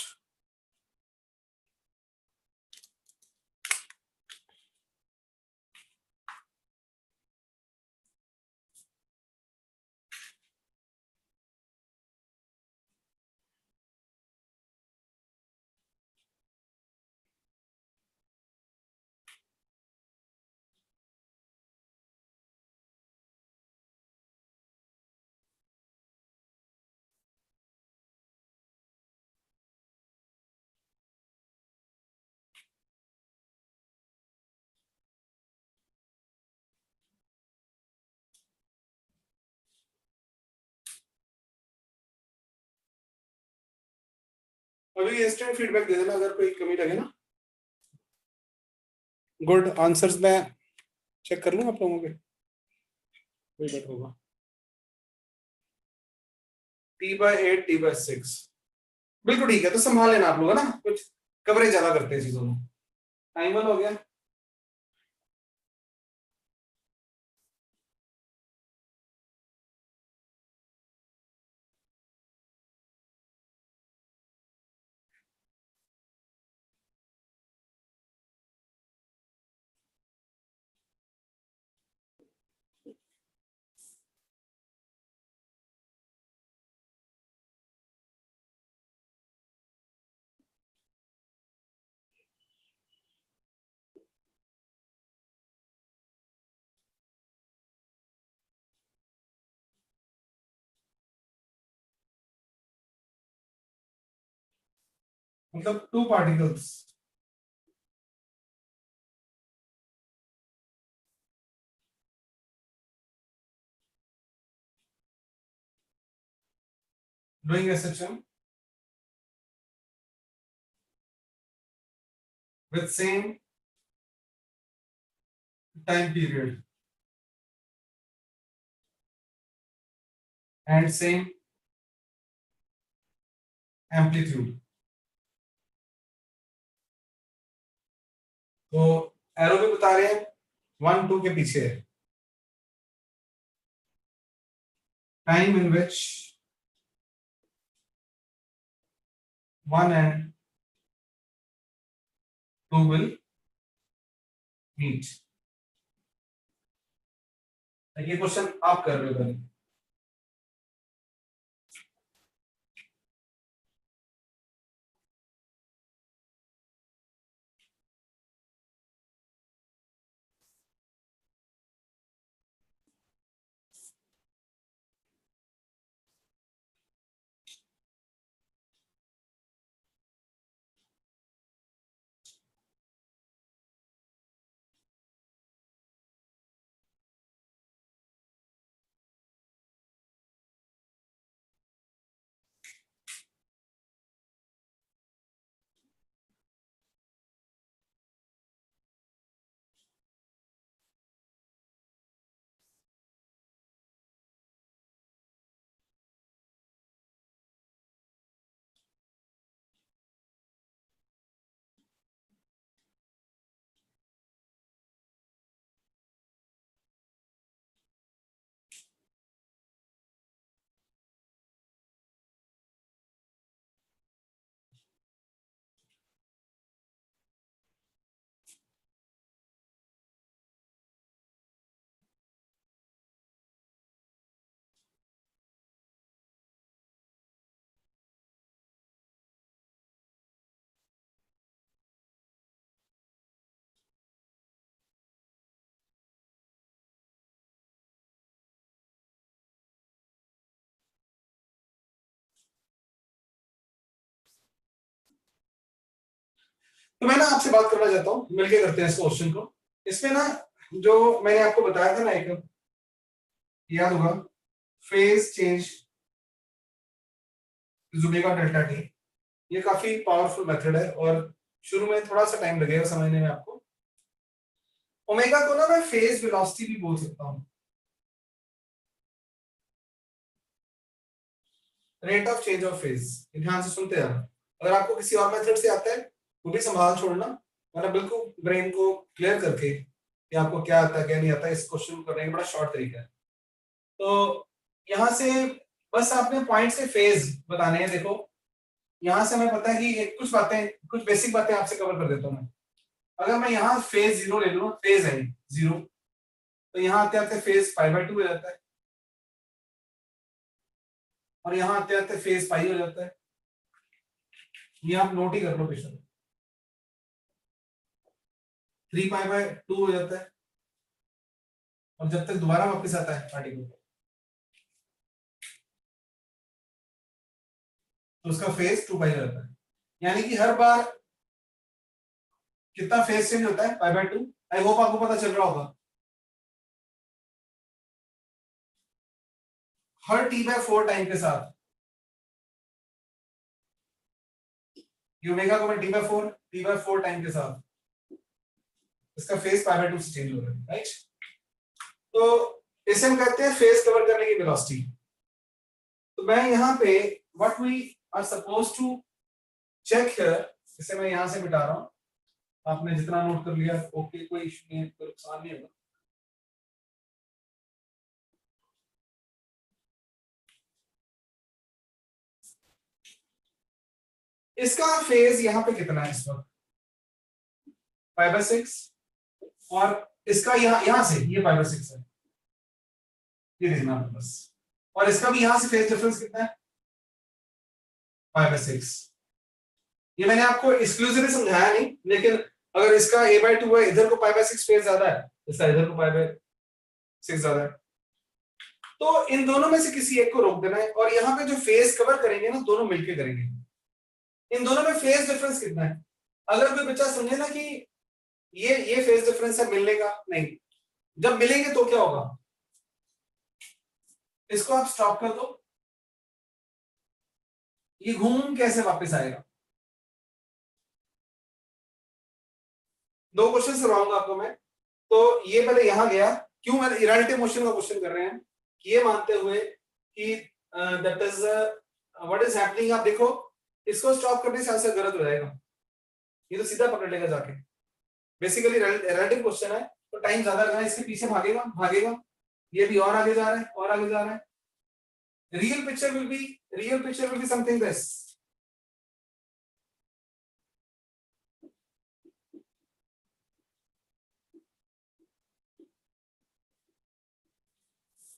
अभी इंस्टेंट फीडबैक दे देना अगर कोई कमी लगे ना। गुड आंसर्स में चेक कर लूँ आप लोगों के, कोई बट होगा। T/8 T/6 बिल्कुल ठीक है, तो संभाल लेना आप लोग, है ना, कुछ कवरेज ज्यादा करते हैं चीजों में। टाइमर हो गया। मतलब 2 particles, doing SHM with same time period and same amplitude. तो एरो भी बता रहे हैं 1 2 के पीछे है। Time in which 1 and 2 will meet। ये क्वेश्चन आप कर रहे हो पहले। तो मैं ना आपसे बात करना चाहता हूँ, मिलके करते हैं इस क्वेश्चन को। इसमें ना जो मैंने आपको बताया था ना, एक याद होगा, फेज चेंज जुबेगा डेल्टा टी, ये काफी पावरफुल मेथड है और शुरू में थोड़ा सा टाइम लगेगा समझने में आपको। ओमेगा को ना मैं फेज वेलोसिटी भी बोल सकता हूँ, rate of change of phase. ध्यान से सुनते हैं, अगर आपको किसी और मेथड से आता है वो भी संभाल छोड़ना, मतलब बिल्कुल ब्रेन को क्लियर करके कि आपको क्या आता है क्या नहीं आता। इस क्वेश्चन को करने का बड़ा शॉर्ट तरीका है। तो यहाँ से बस आपने पॉइंट से फेज बताने हैं। देखो यहाँ से हमें पता है कि कुछ बातें, कुछ बेसिक बातें आपसे कवर कर देता हूँ मैं। अगर मैं यहाँ फेज 0 ले लूँ, फेज है 0, तो यहाँ आते आते फेज π/2 हो जाता है, और यहाँ आते आते फेज पाई हो जाता है। ये आप नोट ही कर लो पेशेंट, 3π/2 हो जाता है, और जब तक दोबारा वापस आता है पार्टिकल तो उसका फेज 2π हो जाता है। यानी कि हर बार कितना फेज चेंज होता है, π/2। आई होप आपको पता चल रहा होगा। हर t/4 टाइम के साथ, ओमेगा को मैं t/4 टाइम के साथ इसका फेज π/2 से चेंज हो रहा है, राइट। तो इसे हम कहते हैं फेज कवर करने की वेलोसिटी। तो मैं यहाँ पे what we are suppose to check here, इसे मैं यहाँ से मिटा रहा हूँ। आपने जितना नोट कर लिया ओके, कोई इशू नहीं है, कोई नुकसान नहीं होगा। इसका फेज यहाँ पे कितना है इस वक्त, π/6, और इसका यहाँ से ये π/6 है, ये देखना है बस। और इसका भी यहाँ से फेज डिफरेंस कितना है, π/6। ये मैंने आपको एक्सक्लूसिवली समझाया नहीं, लेकिन अगर इसका a/2 है, इधर को π/6 फेज ज्यादा है, इसका इधर को π/6 ज्यादा है, तो इन दोनों में से किसी एक को रोक देना है। और यहाँ पे जो फेज कवर करेंगे ना, दोनों मिलके करेंगे। इन दोनों में फेज डिफरेंस कितना है? अगर कोई बच्चा समझे ना कि ये फेज डिफरेंस है मिलने का, नहीं, जब मिलेंगे तो क्या होगा, इसको आप स्टॉप कर दो, ये घूम कैसे वापस आएगा। दो क्वेश्चन करवाऊंगा आपको मैं। तो ये पहले यहां गया, क्यों मैं रिलेटिव मोशन का क्वेश्चन कर रहे हैं, कि ये मानते हुए कि that is what is happening. आप देखो इसको स्टॉप करने से ऐसा गलत हो जाएगा, ये तो सीधा पकड़ लेगा जाके। बेसिकली रिलेटिव क्वेश्चन है, तो टाइम ज्यादा लगा, इसके पीछे भागेगा भागेगा, ये भी और आगे जा रहा है और आगे जा रहा है। Real picture will be something this.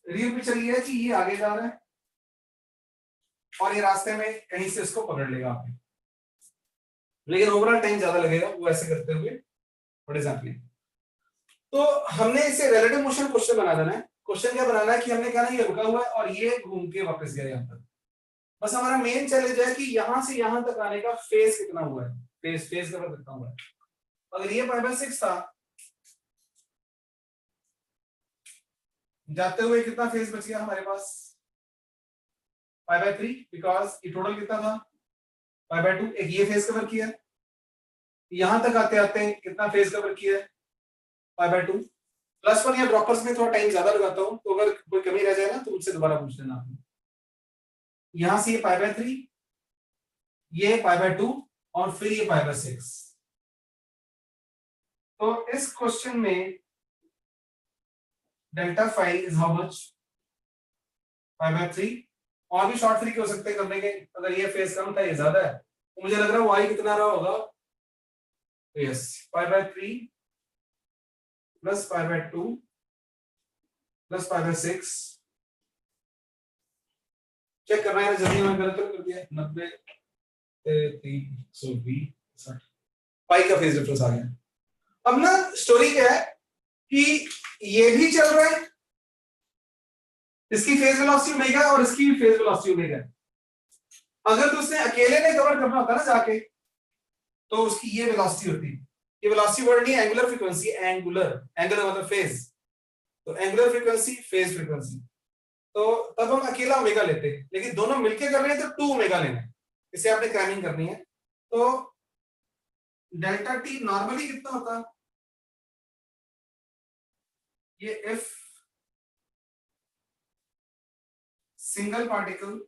Real picture ये है कि ये आगे जा रहा है और ये रास्ते में कहीं से इसको पकड़ लेगा आपने, लेकिन ओवरऑल टाइम ज्यादा लगेगा वो ऐसे करते हुए। What is happening. तो हमने इसे रिलेटिव मोशन क्वेश्चन बना देना है। क्वेश्चन क्या बनाना है कि हमने कहा ना ये रुका हुआ है और ये घूम के वापस गया यहाँ तक। बस हमारा मेन चैलेंज है कि यहां से यहां तक आने का फेज कितना हुआ है, फेज कवर कितना हुआ है। अगर ये π/6 था, जाते हुए कितना फेज बच गया हमारे पास, π/3, बिकॉज ये टोटल कितना था π/2। एक ये फेज कवर किया, यहां तक आते आते कितना फेज कवर किया है π/2 +1। या ड्रॉपर्स में थोड़ा टाइम ज्यादा लगाता हूं, तो अगर कोई कमी रह जाए ना तो मुझसे दोबारा पूछ लेना आपने। यहां से ये π/3, ये π/2 और फिर ये π/6। तो इस क्वेश्चन में delta phi is how much, π/3। और भी शॉर्ट तरीके हो सकते हैं करने के, अगर ये फेज कम था ये ज्यादा है, तो मुझे लग रहा है वाई कितना रहा होगा, यस π/3 प्लस π/2 प्लस π/6। चेक करना है जल्दी, मैंने गलत कर दिया, 90 320 पाई का फेज डिफरेंस आ गया। अब ना स्टोरी क्या है कि ये भी चल रहा है, इसकी फेज वेलोसिटी ओमेगा और इसकी भी फेज वेलोसिटी ओमेगा। अगर तो उसने अकेले ने कवर करना होता ना जाके, तो उसकी ये वेलोसिटी होती, ये वेलोसिटी वर्ड नहीं, एंगुलर फ्रीक्वेंसी, एंगुलर मतलब फेज, तो एंगुलर फ्रीक्वेंसी फेज फ्रीक्वेंसी। तो तब हम अकेला ओमेगा लेते हैं, लेकिन दोनों मिलके कर रहे हैं तो 2 ओमेगा लेना है, इसे आपने क्रैमिंग करनी है। तो डेल्टा टी नॉर्मली कितना होता है? ये इफ सिंगल पार्टिकल,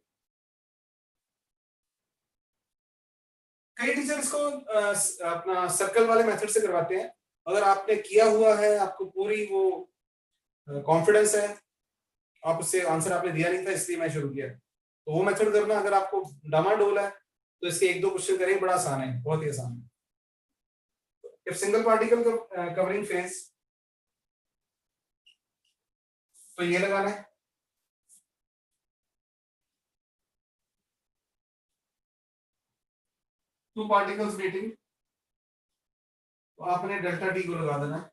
कई टीचर इसको अपना सर्कल वाले मेथड से करवाते हैं। अगर आपने किया हुआ है, आपको पूरी वो कॉन्फिडेंस है, आप उससे आंसर आपने दिया नहीं था इसलिए मैं शुरू किया, तो वो मेथड करना। अगर आपको डामाडोल है तो इसके एक दो क्वेश्चन करेंगे, बड़ा आसान है, बहुत ही आसान है। If single particle covering phase, तो ये लगाना है। टू पार्टिकल्स मीटिंग, तो आपने डेल्टा टी को लगा देना है।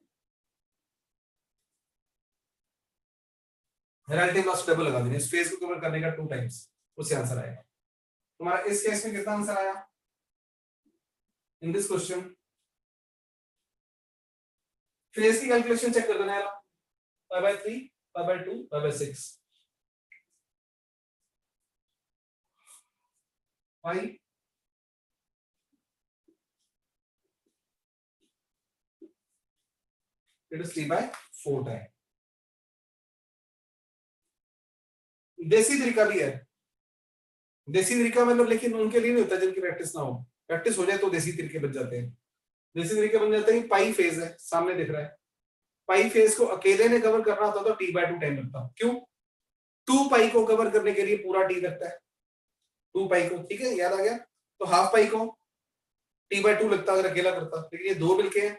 रिलेटिव लॉस डबल लगा देना, इस फेज को कवर करने का 2 टाइम्स, उससे आंसर आएगा। तुम्हारा इस केस में कितना आंसर आया इन दिस क्वेश्चन? फेज की कैलकुलेशन चेक कर देना है, pi by 3, pi by 2, pi by 6। Pi it is 3/4 time. देसी तरीका भी है, देसी तरीका मतलब, लेकिन उनके लिए नहीं होता जिनकी प्रैक्टिस ना हो। प्रैक्टिस हो जाए तो देसी तरीके बन जाते हैं। देसी तरीके बन जाते हैं, पाई फेज है सामने दिख रहा है, पाई फेज को अकेले ने कवर करना होता तो t/2 टाइम लगता। क्यों? 2 पाई को कवर करने के लिए पूरा t लगता है, 2 पाई को, ठीक है, याद आ गया। तो हाफ पाई को t/2 लगता अगर अकेला करता, लेकिन ये दो मिलके हैं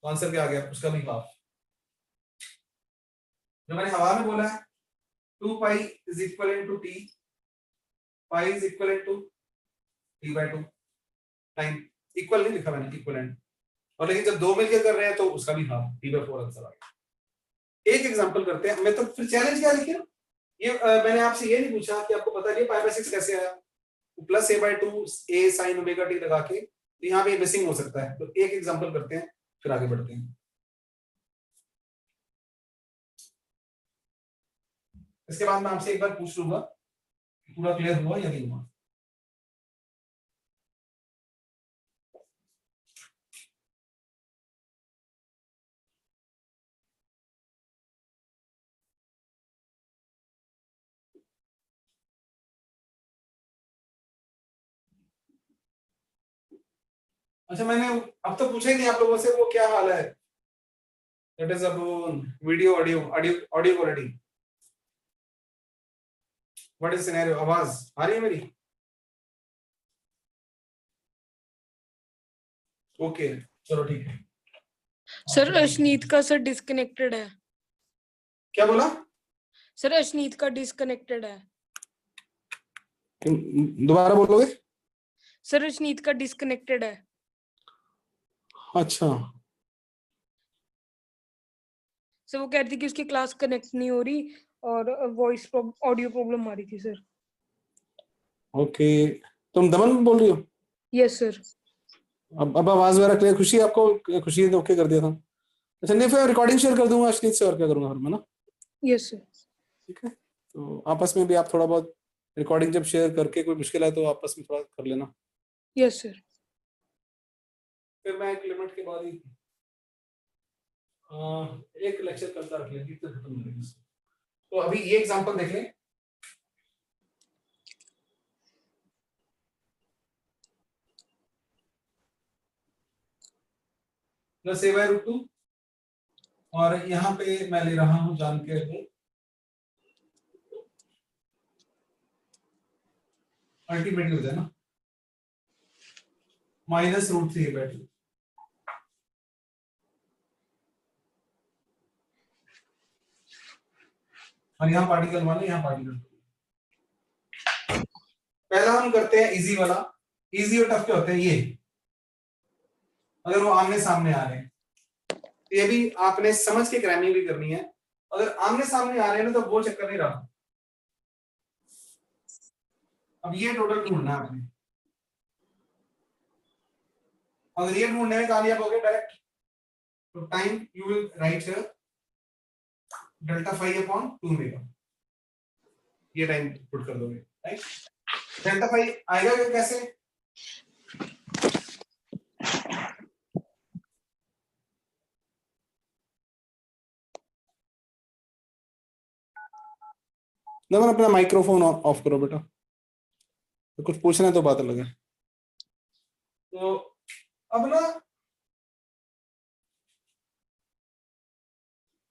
तो आंसर क्या आ गया उसका भी हाफ। जो मैंने हवा में बोला है 2 pi is equal to t, pi is equal to t/2 time. Equal नहीं लिखा मैंने, इक्वलेंट, और लेकिन जब दो मिलके कर रहे हैं तो उसका भी हाफ, t/4 आंसर आ गया। एक एग्जांपल करते हैं, मैं तो फिर चैलेंज क्या लिखे ना, ये मैंने आपसे ये नहीं पूछा कि आपको पता नहीं π/6 कैसे आया, plus a/2 a sin omega t लगा के, तो यहाँ पे मिसिंग हो सकता है। तो एक एग्जांपल करते हैं फिर आगे बढ़ते हैं। इसके बाद मैं आपसे एक बार पूछ लूंगा पूरा क्लियर हुआ या नहीं हुआ। अच्छा, मैंने अब तो पूछा ही नहीं आप लोगों से, वो क्या हाल है, दैट इज अब video audio audio quality, what is scenario? आवाज आ रही है मेरी? ओके चलो ठीक है। सर अशनीत का सर डिस्कनेक्टेड है। क्या बोला? सर अशनीत का डिस्कनेक्टेड है। दोबारा बोलोगे? सर अशनीत का डिस्कनेक्टेड है। अच्छा, सर वो कह रही थी कि उसकी क्लास कनेक्ट नहीं हो रही और वॉइस ऑडियो प्रॉब्लम आ रही थी सर। ओके, तुम दमन बोल रही हो? Yes sir. अब आवाज वगैरह क्लियर? खुशी आपको, खुशी ने ओके कर दिया था? अच्छा, नहीं फिर रिकॉर्डिंग शेयर कर दूंगा अश्लील से, और क्या करूंगा फिर मैं ना। Yes sir. ठीक है, तो आपस में भी आप थोड़ा बहुत रिकॉर्डिंग जब शेयर करके कोई मुश्किल है तो आपस में थोड़ा कर लेना। Yes sir. फिर मैं एक लिमिट के बाद ही एक लेक्चर करता रख लेंगे, तो खत्म करेंगे इसको। तो अभी ये एग्जांपल देख लें। प्लस a/√2, और यहाँ पे मैं ले रहा हूं जान के अल्टीमेटली हो जाए ना, -√3a/2। और यहाँ पार्टिकल 1 है, यहाँ पार्टिकल 2। पहला हम करते हैं इजी वाला। इजी और टफ क्या होते हैं ये, अगर वो आमने सामने आ रहे हैं तो ये भी आपने समझ के क्रैमिंग भी करनी है। अगर आमने सामने आ रहे हैं ना तो वो चक्कर नहीं रहा। अब ये टोटल ढूंढना है आपने, अगर ये ढूंढने में कामयाब हो गए डायरेक्ट, तो time you will write here ΔΦ/2 omega, ये टाइम पुट कर दोगे, राइट। ΔΦ आएगा कैसे? दमन अपना माइक्रोफोन ऑफ करो बेटा, तो कुछ पूछना है तो बात अलग है। तो अब ना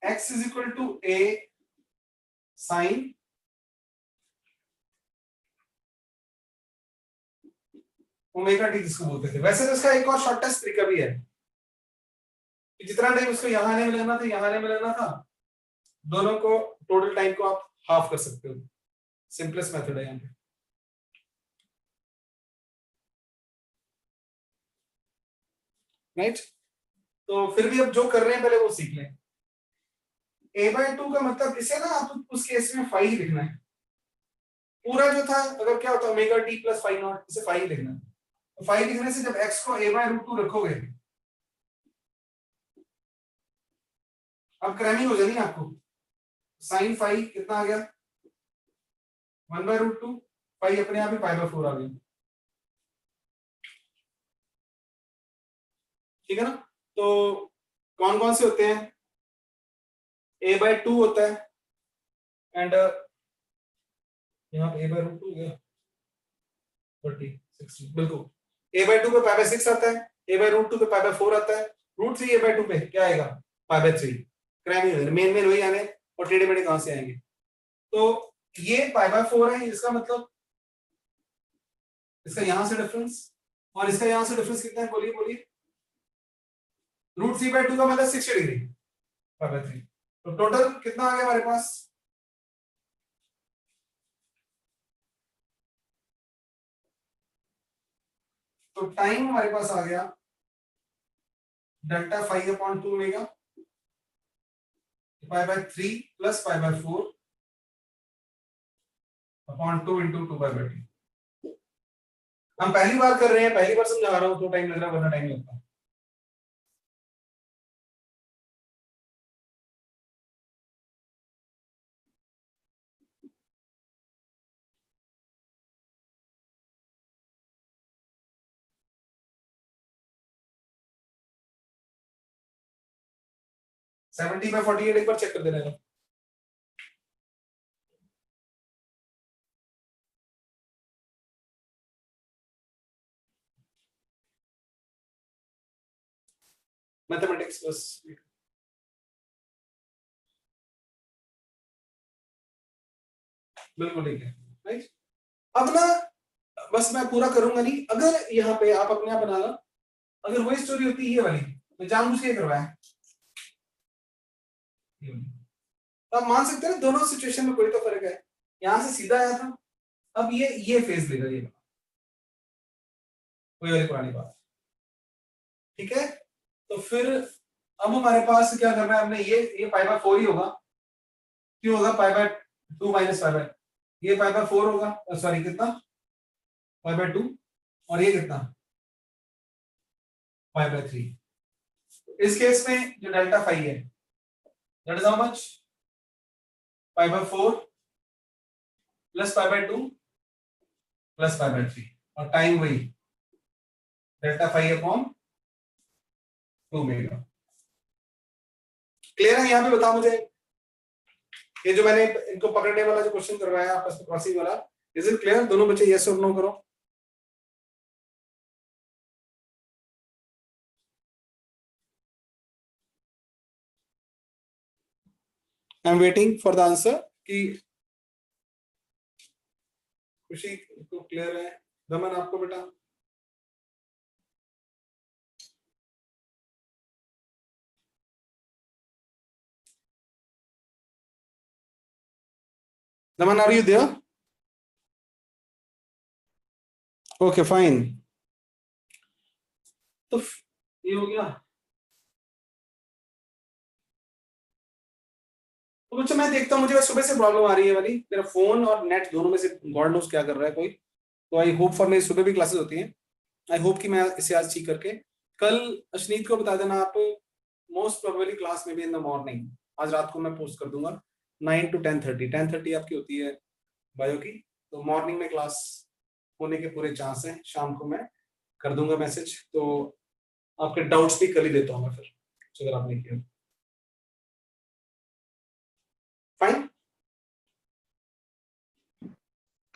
x is equal to a sine omega t जिसको बोलते थे। वैसे तो इसका एक और शॉर्टेस्ट तरीका भी है, जितना टाइम उसको यहाँ आने में लगना था यहाँ आने में लगना था, दोनों को टोटल टाइम को आप हाफ कर सकते हो। सिंपलेस्ट मेथड है यहाँ पे। राइट, तो फिर भी अब जो कर रहे हैं पहले वो सीख लें। a/2 का मतलब इसे ना आप उस केस में फाई लिखना है। पूरा जो था अगर क्या होता है omega T plus phi naught, इसे फाई लिखना है। तो फाई लिखने से जब x को a/√2 रखोगे, अब क्रैमिंग हो जाएगी ना आपको। साइन फाई कितना आ गया 1/√2, फाई अपने आप ही π/4 आ गया। ठीक है ना। तो कौन कौन से होते हैं, a/2 होता है एंड यहाँ पे a/√2 गया 30 60 बिल्कुल। a/2 पे π/6 आता है, a/√2 पे π/4 आता है, √3 a/2 पे क्या आएगा π/3। क्रैमिंग मेन मेन वही आने और टेढ़े मेढ़े कहां से आएंगे। तो ये π/4 है, इसका मतलब इसका यहां से डिफरेंस और इसका यहां से डिफरेंस कितना है, बोलिए बोलिए। √3/2 का मतलब 60 डिग्री π/3। तो टोटल कितना आ गया हमारे पास, तो टाइम हमारे पास आ गया delta phi upon 2 omega π/3 plus π/4 upon 2 into 2/2। हम पहली बार कर रहे हैं, पहली बार समझा रहा हूं तो टाइम लग रहा है, वरना टाइम लगता है। सेवेंटी बाय 48 एक बार चेक कर देना है। मैथमेटिक्स बस बिल्कुल ठीक है। राइट, अब ना बस मैं पूरा करूंगा नहीं, अगर यहाँ पे आप अपने आप बनाना, अगर वही स्टोरी होती ये वाली तो जानबूझ के करवाया, तो आप मान सकते हैं दोनों सिचुएशन में कोई तो फर्क है। यहां से सीधा आया था, अब ये फेज लेगा, ये कोई वाली पुरानी बात। ठीक है, तो फिर अब हमारे पास क्या करना है, हमने ये π/4 ही होगा, क्यों होगा π/2 माइनस π/, ये π/4 होगा, सॉरी कितना π/2 और ये कितना π/3। इस केस में जो डेल्टा फाई है that is how much π/4 plus π/2 plus π/3 और टाइम वही delta phi upon 2 omega. Clear है यहाँ पे, बताओ मुझे ये जो मैंने इनको पकड़ने वाला जो क्वेश्चन करवाया आपस में क्रॉसिंग वाला, इज इट क्लियर? दोनों बच्चे यस और नो करो। I am waiting for the answer कि खुशी को क्लियर है, दमन आपको बेटा Daman are you there? Okay fine, तो ये हो गया। तो बच्चों मैं देखता हूँ, मुझे सुबह से प्रॉब्लम आ रही है वाली, मेरा फोन और नेट दोनों में से गॉड नोस क्या कर रहा है कोई। तो आई होप फॉर, मेरी सुबह भी क्लासेस होती हैं, आई होप कि मैं इसे आज ठीक करके कल अशनीत को बता देना आप, मोस्ट प्रोबेबली क्लास में भी इन द मॉर्निंग, आज रात को मैं पोस्ट कर दूंगा 9 to 10:30 आपकी होती है बायो की, तो मॉर्निंग में क्लास होने के पूरे चांस हैं, शाम को मैं कर दूंगा मैसेज, तो आपके डाउट्स भी कर ही देता हूँ मैं फिर, अगर आपने किया फाइन।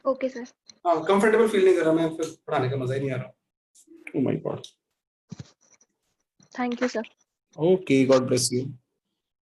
Okay sir. हाँ कंफर्टेबल फील नहीं कर रहा मैं, फिर पढ़ाने का मजा ही नहीं आ रहा। Oh my God. Thank you sir. Okay, God bless you.